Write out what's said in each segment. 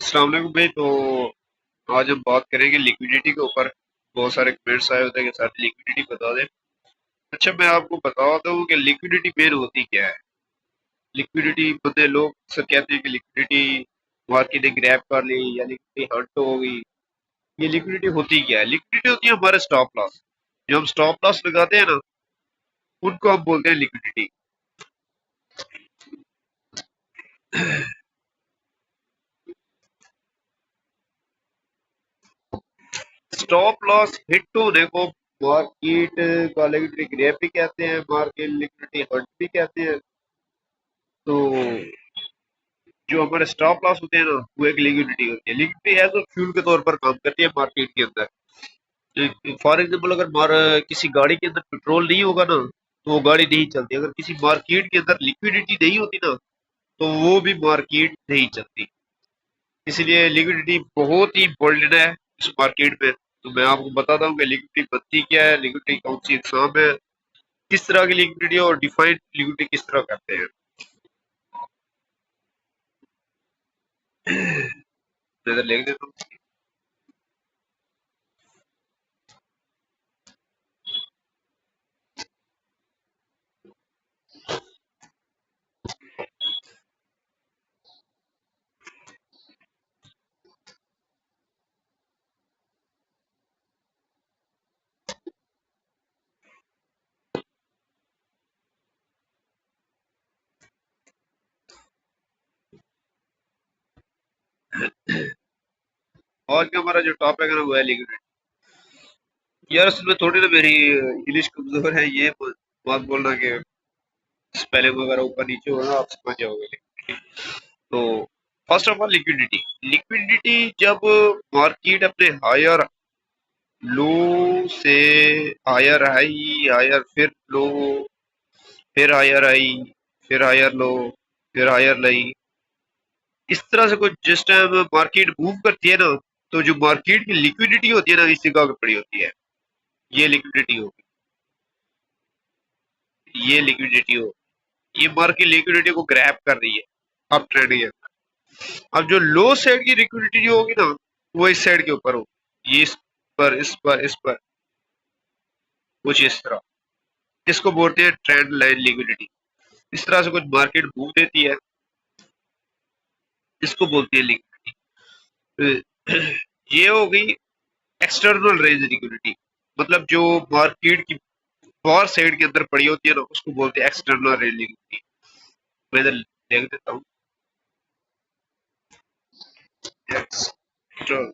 अस्सलाम वालेकुम भाई। तो आज हम बात करेंगे लिक्विडिटी के ऊपर। बहुत सारे कमेंट्स आए होते हैं कि सर लिक्विडिटी बता दें। अच्छा, मैं आपको बताता हूँ कि लिक्विडिटी मेन होती क्या है। लिक्विडिटी बंदे लोग अक्सर कहते हैं कि लिक्विडिटी मार्केट ने ग्रैब कर ली या लिक्विडिटी हंट हो गई। ये लिक्विडिटी होती क्या है? लिक्विडिटी होती है हमारे स्टॉप लॉस। जो हम स्टॉप लॉस लगाते हैं ना, उनको हम बोलते हैं लिक्विडिटी। स्टॉप लॉस हिट होने को मार्केट का लिक्विडिटी ग्रैब भी कहते हैं, मार्केट लिक्विडिटी हंट भी कहते हैं। तो जो हमारे स्टॉप लॉस होते हैं ना, वो एक लिक्विडिटी होती है। लिक्विडिटी एज अ फ्यूल के तौर पर काम करती है मार्केट के अंदर। फॉर एग्जाम्पल, अगर किसी गाड़ी के अंदर पेट्रोल नहीं होगा ना, तो वो गाड़ी नहीं चलती। अगर किसी मार्केट के अंदर लिक्विडिटी नहीं होती ना, तो वो भी मार्केट नहीं चलती। इसलिए लिक्विडिटी बहुत ही इम्पोर्टेंट है इस मार्केट में। तो मैं आपको बताता हूँ कि लिक्विडिटी बनती क्या है, लिक्विडिटी कौन सी इकसाम है, किस तरह की लिक्विडिटी और डिफाइंड लिक्विडिटी किस तरह करते हैं। मैं इधर लिख देता हूँ। आज का हमारा जो टॉपिक है ना, वो है लिक्विडिटी। यार, उसमें थोड़ी ना मेरी इंग्लिश कमजोर है। ये बात बोलना कि स्पेलिंग वगैरह ऊपर नीचे हो ना, आप समझ जाओगे। तो first of all, liquidity. Liquidity जब मार्केट अपने हायर लो से हायर हाई, हायर फिर लो, फिर हायर हाई, फिर हायर लो, फिर हायर लाई, इस तरह से कुछ जिस टाइम मार्केट मूव करती है ना, तो जो मार्केट की लिक्विडिटी होती है ना, इस जगह पे पड़ी होती है। ये लिक्विडिटी होगी, ये लिक्विडिटी हो, ये मार्केट लिक्विडिटी को ग्रैब कर रही है अप ट्रेंड के अंदर। अब जो लो साइड की लिक्विडिटी जो होगी ना, वो इस साइड के ऊपर होगी। ये इस पर, इस पर, इस पर, कुछ इस तरह। इसको बोलते हैं ट्रेंड लाइन लिक्विडिटी। इस तरह से कुछ मार्केट मूव देती है, इसको बोलती है लिक्विडिटी। ये हो गई एक्सटर्नल रेंज लिक्विडिटी। मतलब जो मार्केट की फॉर साइड के अंदर पड़ी होती है ना, उसको बोलते हैं एक्सटर्नल रेंज लिक्विडिटी। मैं इधर लिख देता हूँ, एक्सटर्नल।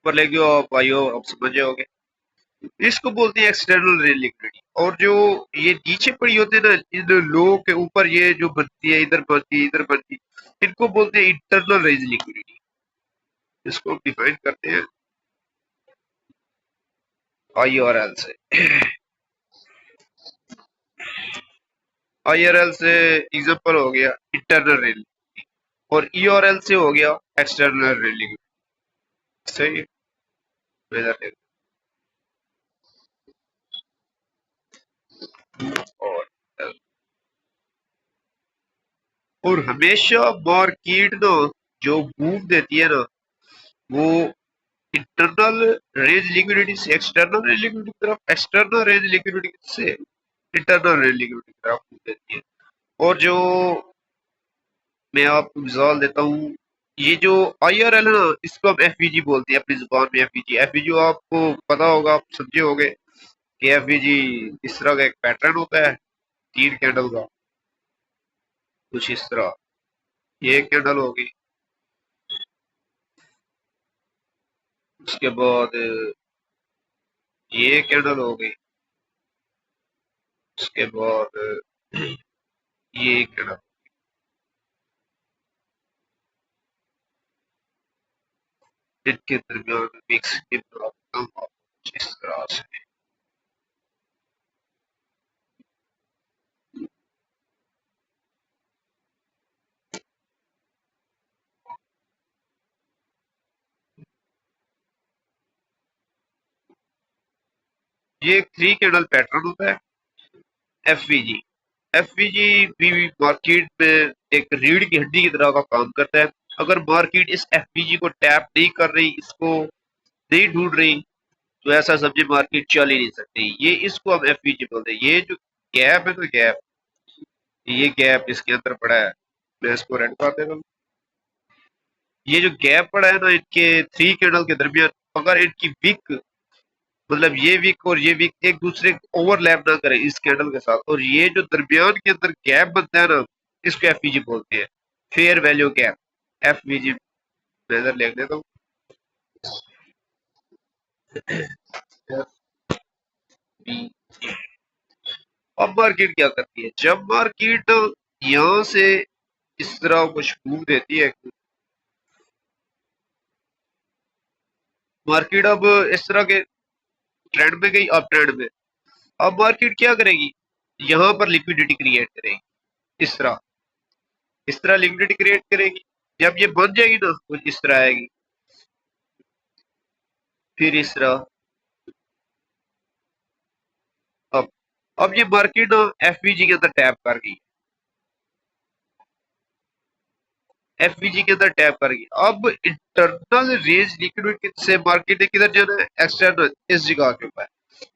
पर लेके आप भाइयों, आप समझ जाओगे। इसको बोलते हैं एक्सटर्नल रेल लिक्विडिटी। और जो ये नीचे पड़ी होती है ना, इन लो के ऊपर ये जो बनती है, इधर बनती है, इधर बनती है, इनको बोलते हैं इंटरनल रेंज लिक्विडिटी। इसको हम डिफाइन करते हैं आई और एल से। आई और एल से एग्जांपल हो गया इंटरनल रेल, और ई और एल से हो गया एक्सटर्नल रेल लिक्विडिटी। सही है। तो इधर देखो, और L। और हमेशा मार्केट ना जो मूव देती है ना, वो इंटरनल रेंज लिक्विडिटी से एक्सटर्नल रेंज लिक्विडिटी की तरफ, एक्सटर्नल रेंज लिक्विडिटी से इंटरनल रेंज लिक्विडिटी की तरफ मूव देती है। और जो मैं आपको मिसाल देता हूँ, ये जो IRL है ना, इसको हम FVG बोलते हैं अपनी जुबान में। FVG, FVG आपको पता होगा, आप समझे होगे कि FVG इस तरह का एक पैटर्न होता है, तीन कैंडल का, कुछ इस तरह। ये एक कैंडल होगी, उसके बाद ये कैंडल हो गई, उसके बाद ये कैंडल। इनके दरमियान मिक्स की प्रॉब्लम कुछ इस तरह से। ये एक 3 कैंडल पैटर्न होता है एफवीजी। एफवीजी भी मार्केट में एक रीढ़ की हड्डी की तरह का काम करता है। अगर मार्केट इस एफवीजी को टैप नहीं कर रही, इसको नहीं ढूंढ रही, तो ऐसा समझे मार्केट चल ही नहीं सकती। ये इसको हम एफवीजी बोलते हैं। ये जो गैप है ना, गैप, ये गैप इसके अंदर पड़ा है। मैं इसको रेड कर देता हूँ। ये जो गैप पड़ा है ना इनके 3 कैंडल के दरमियान, अगर इनकी विक, मतलब ये विक और ये विक एक दूसरे को ओवरलैप ना करे इस कैंडल के साथ, और ये जो दरमियान के अंदर गैप बनता है ना, इसको एफवीजी बोलते हैं, फेयर वैल्यू गैप। एफवीजी नजर लिख देता हूँ। अब मार्केट क्या करती है, जब मार्केट यहाँ से इस तरह कुछ मूव देती है, मार्केट अब इस तरह के ट्रेंड में गई, अब ट्रेंड में, अब मार्केट क्या करेगी, यहाँ पर लिक्विडिटी क्रिएट करेगी। इस तरह, इस तरह लिक्विडिटी क्रिएट करेगी। जब ये बन जाएगी ना, कुछ इस तरह आएगी, फिर इस तरह। अब अब ये मार्केट ना एफवीजी के अंदर टैप कर गई, एफवीजी के अंदर टैप कर गई। अब इंटरनल रेंज लिक्विडिटी से मार्केट ने किधर जाना है, एक्सटर्नल, इस जगह के ऊपर।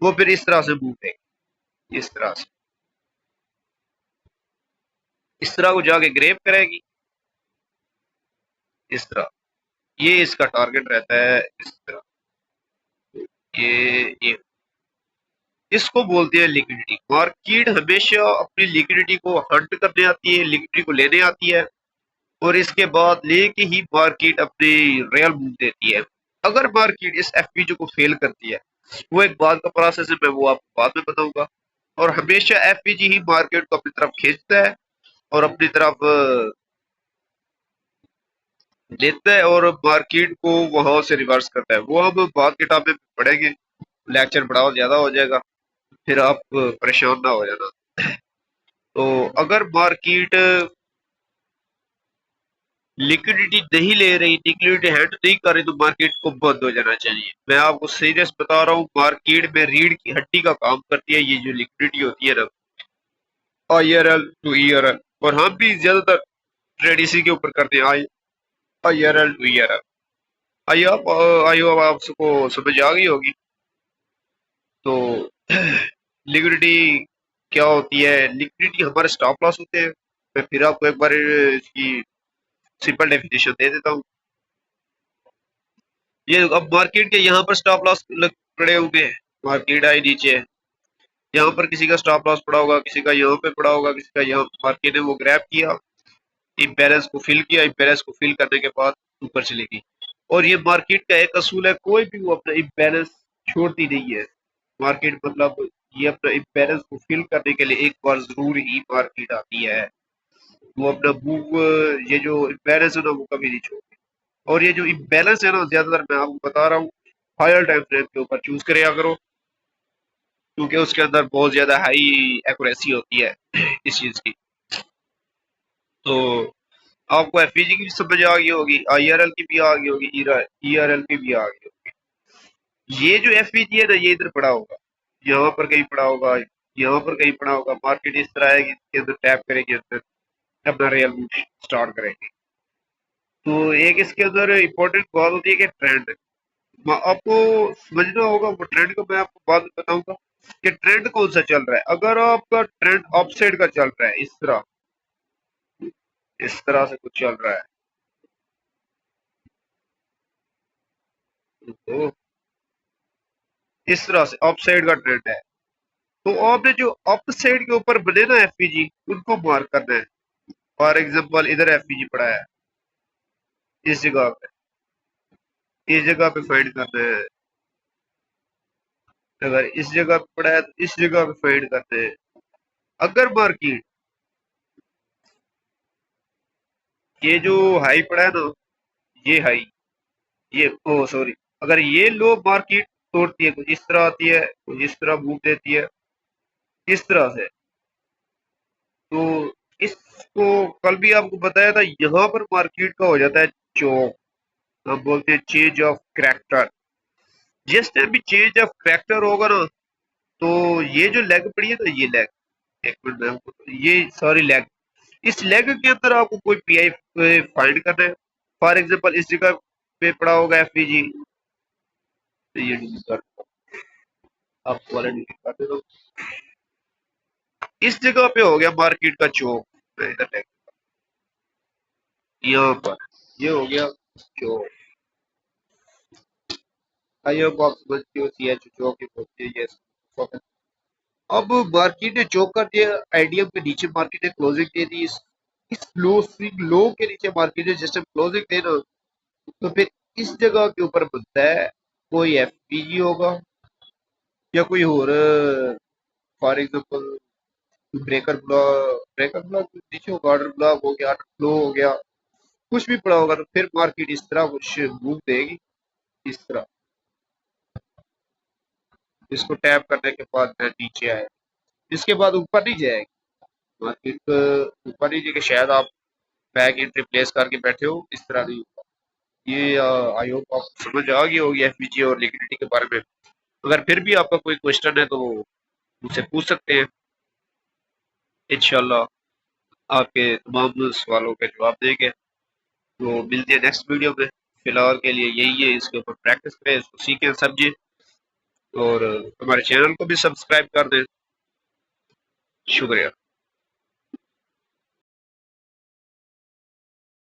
वो फिर इस तरह से मूव करेगी, इस तरह से, इस तरह को जाके ग्रेप करेगी, इस तरह। ये इसका टारगेट रहता है, इस तरह। ये इसको बोलते हैं लिक्विडिटी। मार्केट हमेशा अपनी लिक्विडिटी को हंट करने आती है, लिक्विडिटी को लेने आती है, और इसके बाद लेके ही मार्केट अपनी रियल मूव देती है। अगर मार्केट इस एफपीजी को फेल करती है, वो एक बाद का प्रोसेस है, मैं वो आपको बाद में बताऊंगा। और हमेशा एफपीजी ही मार्केट को अपनी तरफ खींचता है और अपनी तरफ लेता है, और मार्केट को वहां से रिवर्स करता है। वो हम बाद के टाइम में पढ़ेंगे, लेक्चर बड़ा ज्यादा हो जाएगा, फिर आप परेशान ना हो जाना। तो अगर मार्केट लिक्विडिटी नहीं ले रही, लिक्विडिटी हैंड नहीं कर रही, तो मार्केट को बंद हो जाना चाहिए। मैं आपको सीरियस बता रहा हूँ, मार्केट में रीढ़ की हड्डी का काम करती है ये जो लिक्विडिटी होती है ना, आईआरएल टू ईआरएल। और हम भी ज्यादातर ट्रेड इसी के ऊपर करते हैं, आईआरएल टू ईआरएल। आई होप आप सबको समझ आ गई होगी। तो लिक्विडिटी क्या होती है, लिक्विडिटी हमारे स्टॉप लॉस होते हैं। मैं फिर आपको एक बार इसकी सिंपल डेफिनेशन दे देता हूँ। ये अब मार्केट के यहाँ पर स्टॉप लॉस पड़े हुए हैं, मार्केट आई नीचे है, यहाँ पर किसी का स्टॉप लॉस पड़ा होगा, किसी का यहाँ पे पड़ा होगा, किसी का यहाँ। मार्केट ने वो ग्रैब किया, इम्बैलेंस को फिल किया, इम्बैलेंस को फिल करने के बाद ऊपर चलेगी। और ये मार्केट का एक असूल है, कोई भी वो अपना इम्बैलेंस छोड़ती नहीं है मार्केट। मतलब ये अपना इम्बैलेंस को फिल करने के लिए एक बार जरूर ही मार्केट आती है, वो अपना मूव, ये जो इम्बैलेंस है ना, वो कभी नहीं छोड़ती। और ये जो इम्बैलेंस है ना, ज्यादातर मैं आपको बता रहा हूँ, हायर टाइम फ्रेम के ऊपर चूज करें करो, क्योंकि उसके अंदर बहुत ज्यादा हाई एक्यूरेसी होती है इस चीज की। तो आपको एफईजी की भी समझ आ गई होगी, आईआरएल की भी आ गई होगी, ईआरएल की भी आ गई होगी। ये जो एफईजी है ना, ये इधर पड़ा होगा, यहाँ पर कहीं पड़ा होगा, यहाँ पर कहीं पड़ा होगा। मार्केट इस तरह आएगी, इसके अंदर टैप करेगी, अंदर अपना रियल मूव स्टार्ट करेगी। तो एक इसके अंदर इम्पोर्टेंट बात होती है कि ट्रेंड, आपको समझना होगा। वो ट्रेंड को मैं आपको बाद में बताऊंगा कि ट्रेंड कौन सा चल रहा है। अगर आपका ट्रेंड अपसाइड का चल रहा है, इस तरह से कुछ चल रहा है, तो इस तरह से अपसाइड का ट्रेंड है, तो आपने जो अपसाइड के ऊपर बने ना एफपीजी, उनको मार्क करना है। फॉर एग्जांपल इधर एफपीजी पड़ा है, इस जगह पे, इस जगह पे फाइंड करना है। अगर इस जगह पे पड़ा है, तो इस जगह पे फाइंड करना है। अगर मार्केट ये जो हाई पड़ा है ना, ये हाई, ये ओ सॉरी, अगर ये लो मार्केट तोड़ती है, कुछ इस तरह आती है, कुछ इस तरह मूव देती है, इस तरह से, तो इसको कल भी आपको बताया था, यहाँ पर मार्केट का हो जाता है चौक। हम बोलते हैं चेंज ऑफ करैक्टर। जिस टाइम भी चेंज ऑफ करैक्टर होगा ना, तो ये जो लेग पड़ी है ना, ये लेग, एक मिनट में आपको, ये सॉरी लेग, इस लेग के अंदर आपको कोई पीआई फाइंड करना है। फॉर एग्जांपल इस जगह पे पड़ा होगा एफवीजी, तो ये डिलीट कर, आपको वाला डिलीट कर देता हूं। इस जगह पे हो गया मार्केट का चौक, मैं इधर लेके, यहाँ पर ये हो गया चौक। आई होप आप समझ गए हो सी एच चौक के होते हैं ये। अब मार्केट ने चौक कर दिया, आईडीएम के नीचे मार्केट ने क्लोजिंग दे दी, इस लो स्विंग लो के नीचे मार्केट ने जैसे क्लोजिंग देना, तो फिर इस जगह के ऊपर बनता है कोई एफपीजी होगा या कोई और, फॉर एग्जांपल ब्रेकर ब्लॉक नीचे होगा, ऑर्डर ब्लॉक हो गया, ऑर्डर फ्लो हो गया, कुछ भी पड़ा होगा, तो फिर मार्केट इस तरह कुछ मूव देगी, इस तरह। इसको टैप करने के बाद फिर नीचे आए, इसके बाद ऊपर नहीं जाएगी मार्केट, ऊपर नहीं जाएगी, शायद आप बैक एंट्री प्लेस करके बैठे हो, इस तरह नहीं होगा। ये आई होप आपको समझ आ गई होगी एफपीजी और लिक्विडिटी के बारे में। अगर फिर भी आपका कोई क्वेश्चन है तो मुझसे पूछ सकते हैं, इंशाल्लाह आपके तमाम सवालों के जवाब देंगे। तो मिलते हैं नेक्स्ट वीडियो में, फिलहाल के लिए यही है, इसके ऊपर प्रैक्टिस करें, इसको सीखें समझें, और हमारे चैनल को भी सब्सक्राइब कर दें। शुक्रिया।